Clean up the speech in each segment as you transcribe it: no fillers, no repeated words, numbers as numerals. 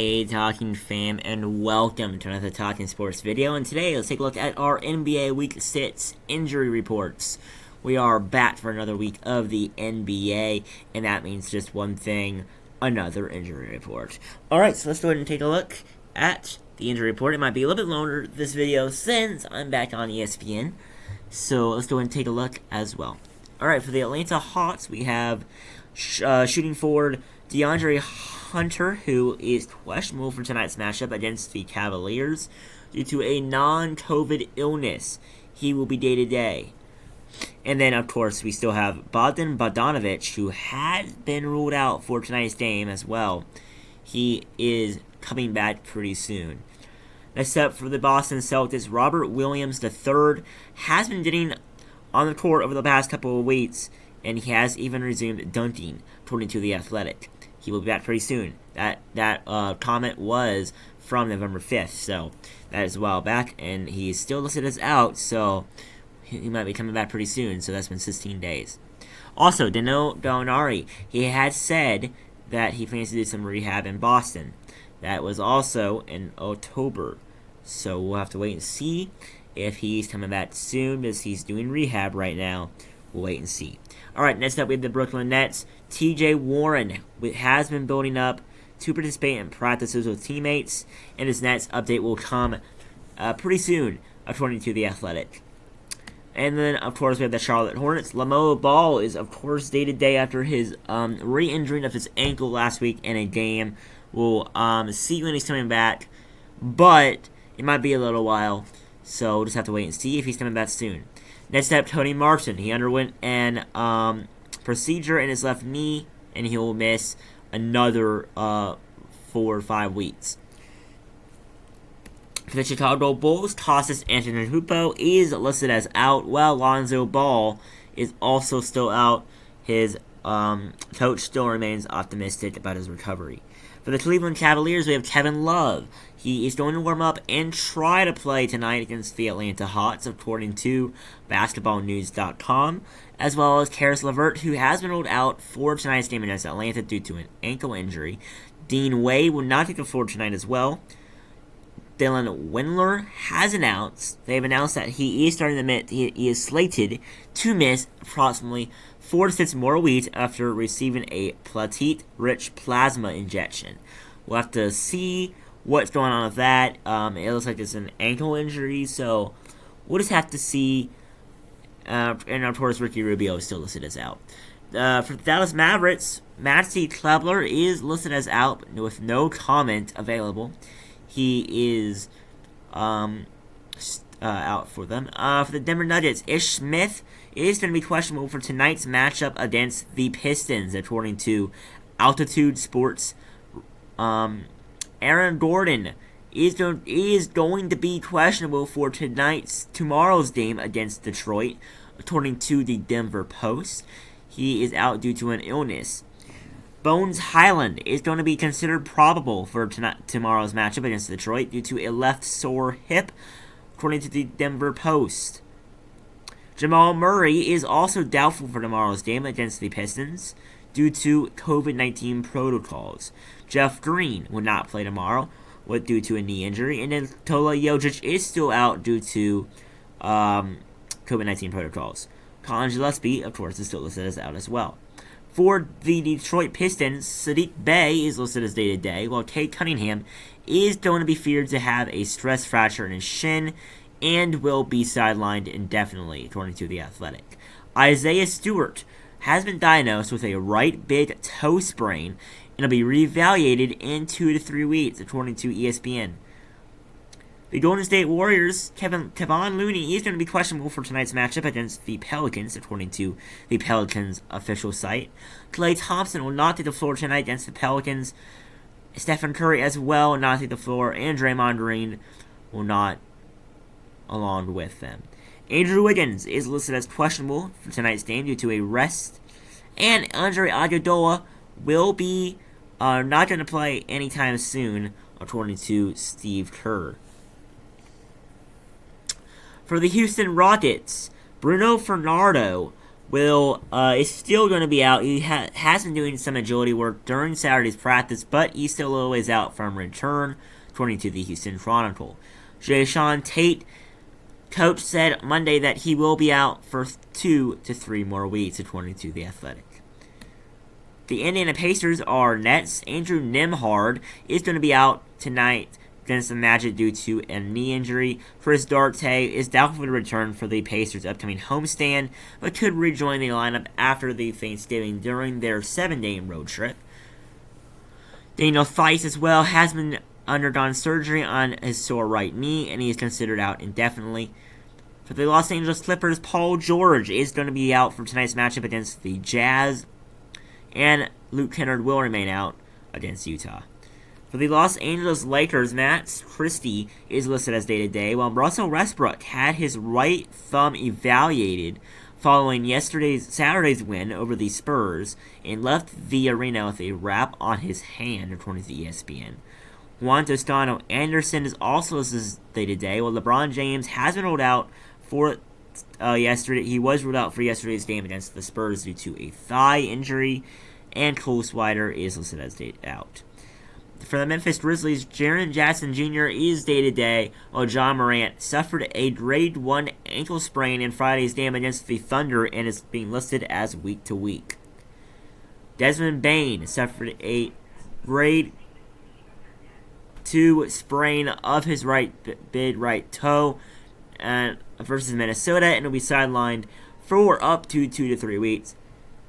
Hey Talking fam, and welcome to another Talking Sports video. And today let's take a look at our NBA Week 6 injury reports. We are back for another week of the NBA, and that means just one thing: another injury report. Alright, so let's go ahead and take a look at the injury report. It might be a little bit longer this video since I'm back on ESPN, so let's go ahead and take a look as well. Alright, for the Atlanta Hawks, we have shooting forward DeAndre Hunter, who is questionable for tonight's matchup against the Cavaliers due to a non-COVID illness. He will be day-to-day. And then, of course, we still have Bogdan Bogdanovic, who has been ruled out for tonight's game as well. He is coming back pretty soon. Next up for the Boston Celtics, Robert Williams III has been getting on the court over the past couple of weeks, and he has even resumed dunking, according to The Athletic. He will be back pretty soon. That comment was from November 5th, so that is a while back, and he's still listed as out, so he might be coming back pretty soon, so that's been 16 days. Also, Danilo Gallinari, he had said that he plans to do some rehab in Boston. That was also in October, so we'll have to wait and see if he's coming back soon, because he's doing rehab right now. We'll wait and see. Alright, next up we have the Brooklyn Nets. TJ Warren has been building up to participate in practices with teammates, and his Nets update will come pretty soon, according to The Athletic. And then, of course, we have the Charlotte Hornets. LaMelo Ball is, of course, day-to-day after his re-injuring of his ankle last week in a game. We'll see when he's coming back, but it might be a little while, so we'll just have to wait and see if he's coming back soon. Next up, Tony Martin. He underwent an procedure in his left knee, and he will miss another 4 or 5 weeks. For the Chicago Bulls, Kostas Antetokounmpo is listed as out, while Lonzo Ball is also still out. His coach still remains optimistic about his recovery. For the Cleveland Cavaliers, we have Kevin Love. He is going to warm up and try to play tonight against the Atlanta Hawks, according to BasketballNews.com, as well as Caris LeVert, who has been ruled out for tonight's game against Atlanta due to an ankle injury. Dean Wade will not take the floor tonight as well. Dylan Windler has announced, they've announced that he is he is slated to miss approximately 4 to 6 more weeks after receiving a platine-rich plasma injection. We'll have to see what's going on with that. It looks like it's an ankle injury, so we'll just have to see. And of course, Ricky Rubio is still listed as out. For the Dallas Mavericks, Maxi Kleber is listed as out with no comment available. He is out for them. For the Denver Nuggets, Ish Smith is going to be questionable for tonight's matchup against the Pistons, according to Altitude Sports. Aaron Gordon is going to be questionable for tomorrow's game against Detroit, according to the Denver Post. He is out due to an illness. Bones Highland is going to be considered probable for tomorrow's matchup against Detroit due to a left sore hip, according to the Denver Post. Jamal Murray is also doubtful for tomorrow's game against the Pistons due to COVID-19 protocols. Jeff Green will not play tomorrow due to a knee injury, and then Nikola Jokic is still out due to COVID-19 protocols. Colin Gillespie, of course, is still listed as out as well. For the Detroit Pistons, Sadiq Bey is listed as day-to-day, while Cade Cunningham is going to be feared to have a stress fracture in his shin and will be sidelined indefinitely, according to The Athletic. Isaiah Stewart has been diagnosed with a right big toe sprain and will be reevaluated in 2 to 3 weeks, according to ESPN. The Golden State Warriors, Kevon Looney is going to be questionable for tonight's matchup against the Pelicans, according to the Pelicans' official site. Klay Thompson will not take the floor tonight against the Pelicans. Stephen Curry as well will not take the floor, and Draymond Green will not along with them. Andrew Wiggins is listed as questionable for tonight's game due to a rest, and Andre Iguodala will be not going to play anytime soon, according to Steve Kerr. For the Houston Rockets, Bruno Fernando is still going to be out. He has been doing some agility work during Saturday's practice, but he's still a little ways out from return, according to the Houston Chronicle. Jae'Sean Tate, coach, said Monday that he will be out for 2 to 3 more weeks, according to The Athletic. The Indiana Pacers are Nets. Andrew Nembhard is going to be out tonight against the Magic due to a knee injury. Chris Duarte is doubtful to return for the Pacers' upcoming homestand, but could rejoin the lineup after the Thanksgiving during their 7-game road trip. Daniel Theis as well has been undergone surgery on his sore right knee, and he is considered out indefinitely. For the Los Angeles Clippers, Paul George is going to be out for tonight's matchup against the Jazz, and Luke Kennard will remain out against Utah. For the Los Angeles Lakers, Max Christie is listed as day-to-day, while Russell Westbrook had his right thumb evaluated following Saturday's win over the Spurs and left the arena with a wrap on his hand, according to ESPN. Juan Toscano Anderson is also listed as day-to-day, while LeBron James has been ruled out for yesterday. He was ruled out for yesterday's game against the Spurs due to a thigh injury, and Cole Swider is listed as out. For the Memphis Grizzlies, Jaren Jackson Jr. is day-to-day, while John Morant suffered a grade 1 ankle sprain in Friday's game against the Thunder and is being listed as week-to-week. Desmond Bane suffered a grade 2 sprain of his big right toe versus Minnesota, and will be sidelined for up to 2 to 3 weeks.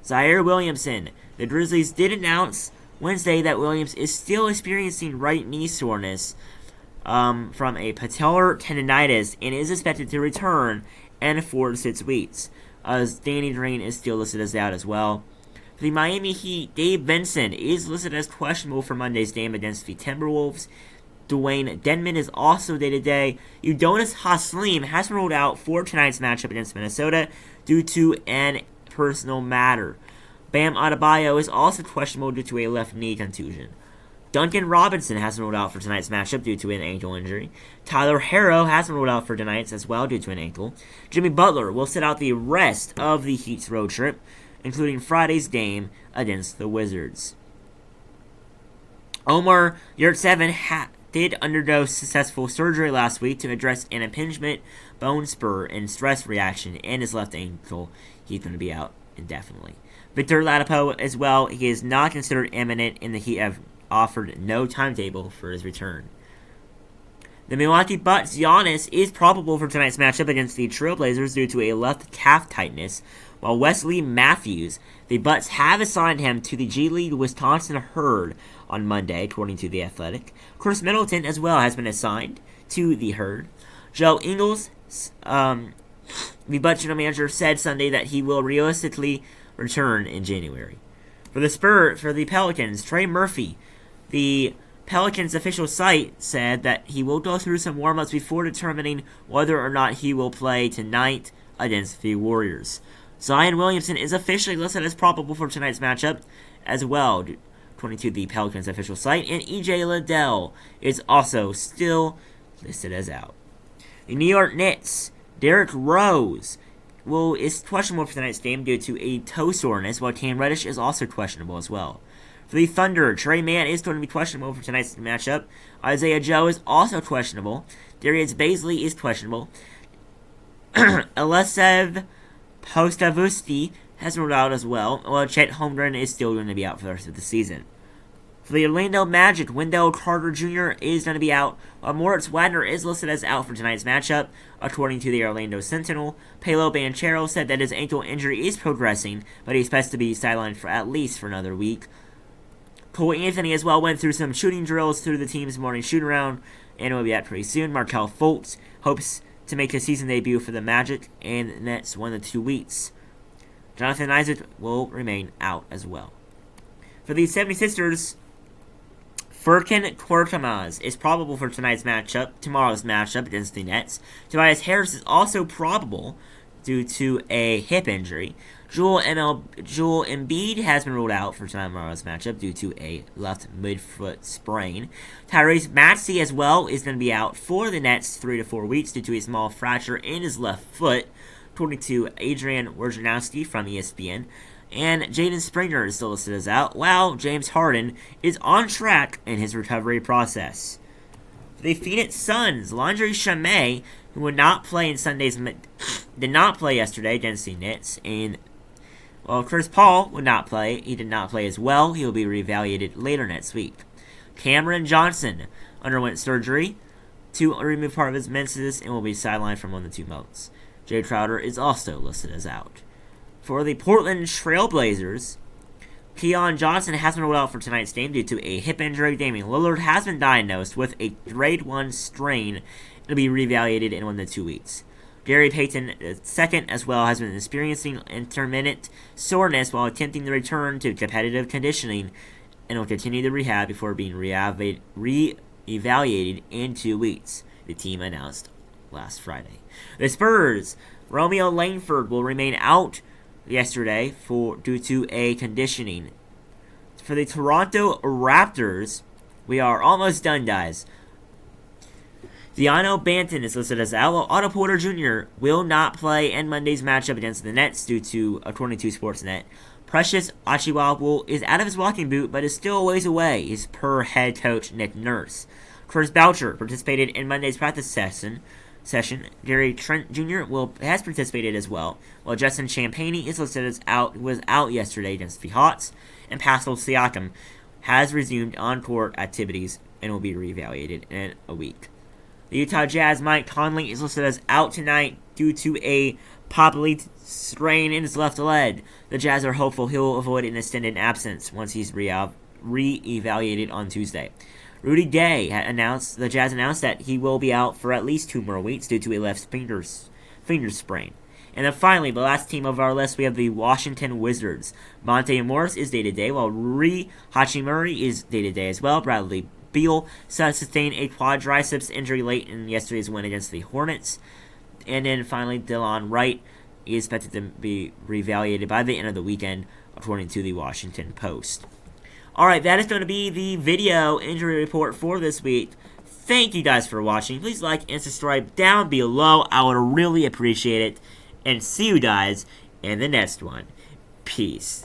Zaire Williamson. The Grizzlies did announce Wednesday that Williams is still experiencing right knee soreness from a patellar tendonitis and is expected to return in 4 to 6 weeks. Danny Green is still listed as out as well. For the Miami Heat, Dave Benson is listed as questionable for Monday's game against the Timberwolves. Dwayne Denman is also day-to-day. Udonis Haslem has been ruled out for tonight's matchup against Minnesota due to an personal matter. Bam Adebayo is also questionable due to a left knee contusion. Duncan Robinson has been ruled out for tonight's matchup due to an ankle injury. Tyler Herro has been ruled out for tonight's as well due to an ankle. Jimmy Butler will sit out the rest of the Heat's road trip, including Friday's game against the Wizards. Omar Yurtseven did undergo successful surgery last week to address an impingement, bone spur, and stress reaction in his left ankle. He's going to be out indefinitely. Victor Oladipo as well, he is not considered imminent, and the Heat have offered no timetable for his return. The Milwaukee Bucks' Giannis is probable for tonight's matchup against the Trailblazers due to a left calf tightness, while Wesley Matthews, the Bucks have assigned him to the G League Wisconsin Herd on Monday, according to The Athletic. Chris Middleton as well has been assigned to the Herd. Joe Ingles, the Bucks general manager, said Sunday that he will realistically return in January. For the Pelicans, Trey Murphy, the Pelicans official site, said that he will go through some warm-ups before determining whether or not he will play tonight against the Warriors. Zion Williamson is officially listed as probable for tonight's matchup as well, according to the Pelicans official site, and E.J. Liddell is also still listed as out. The New York Knicks, Derrick Rose is questionable for tonight's game due to a toe soreness, while Cam Reddish is also questionable as well. For the Thunder, Trey Mann is going to be questionable for tonight's matchup. Isaiah Joe is also questionable. Darius Bazley is questionable. Alesev Postavusti has ruled out as well, while Chet Holmgren is still going to be out for the rest of the season. For the Orlando Magic, Wendell Carter Jr. is going to be out, while Moritz Wagner is listed as out for tonight's matchup, according to the Orlando Sentinel. Paolo Banchero said that his ankle injury is progressing, but he expects to be sidelined for at least for another week. Cole Anthony as well went through some shooting drills through the team's morning shoot-around, and will be out pretty soon. Markelle Fultz hopes to make his season debut for the Magic in the next 1 to 2 weeks. Jonathan Isaac will remain out as well. For the 76ers, Furkan Korkmaz is probable for tomorrow's matchup against the Nets. Tobias Harris is also probable due to a hip injury. Joel Embiid has been ruled out for tomorrow's matchup due to a left midfoot sprain. Tyrese Maxey as well is going to be out for the Nets 3 to 4 weeks due to a small fracture in his left foot, according to Adrian Wojnarowski from ESPN. And Jaden Springer is still listed as out, while James Harden is on track in his recovery process. For the Phoenix Suns, Landry Shamet, who would not play in Sunday's, did not play yesterday against the Nets, and Chris Paul would not play. He did not play as well. He will be reevaluated later next week. Cameron Johnson underwent surgery to remove part of his meniscus and will be sidelined for 1 to 2 months. Jay Crowder is also listed as out. For the Portland Trailblazers, Keon Johnson has been ruled out for tonight's game due to a hip injury. Damian Lillard has been diagnosed with a grade 1 strain and will be reevaluated in 1 to 2 weeks. Gary Payton II as well has been experiencing intermittent soreness while attempting to return to competitive conditioning and will continue the rehab before being re-evaluated in 2 weeks, the team announced last Friday. The Spurs, Romeo Langford will remain out yesterday due to a conditioning. For the Toronto Raptors, we are almost done, guys. Deano Banton is listed as out, while Otto Porter Jr. will not play in Monday's matchup against the Nets due to, according to Sportsnet, Precious Achiuwa is out of his walking boot but is still a ways away, is per head coach Nick Nurse. Curtis Boucher participated in Monday's practice session. Gary Trent Jr. has participated as well, while Justin Champagnie is listed as out, was out yesterday against the Hawks, and Pascal Siakam has resumed on-court activities and will be reevaluated in a week. The Utah Jazz Mike Conley is listed as out tonight due to a poplite strain in his left leg. The Jazz are hopeful he'll avoid an extended absence once he's re-evaluated on Tuesday. Rudy Gay the Jazz announced that he will be out for at least 2 more weeks due to a left finger sprain. And then finally, the last team of our list, we have the Washington Wizards. Monte Morris is day-to-day, while Rui Hachimura is day-to-day as well. Bradley Beal sustained a quadriceps injury late in yesterday's win against the Hornets. And then finally, Delon Wright is expected to be reevaluated by the end of the weekend, according to the Washington Post. Alright, that is going to be the video injury report for this week. Thank you guys for watching. Please like and subscribe down below. I would really appreciate it. And see you guys in the next one. Peace.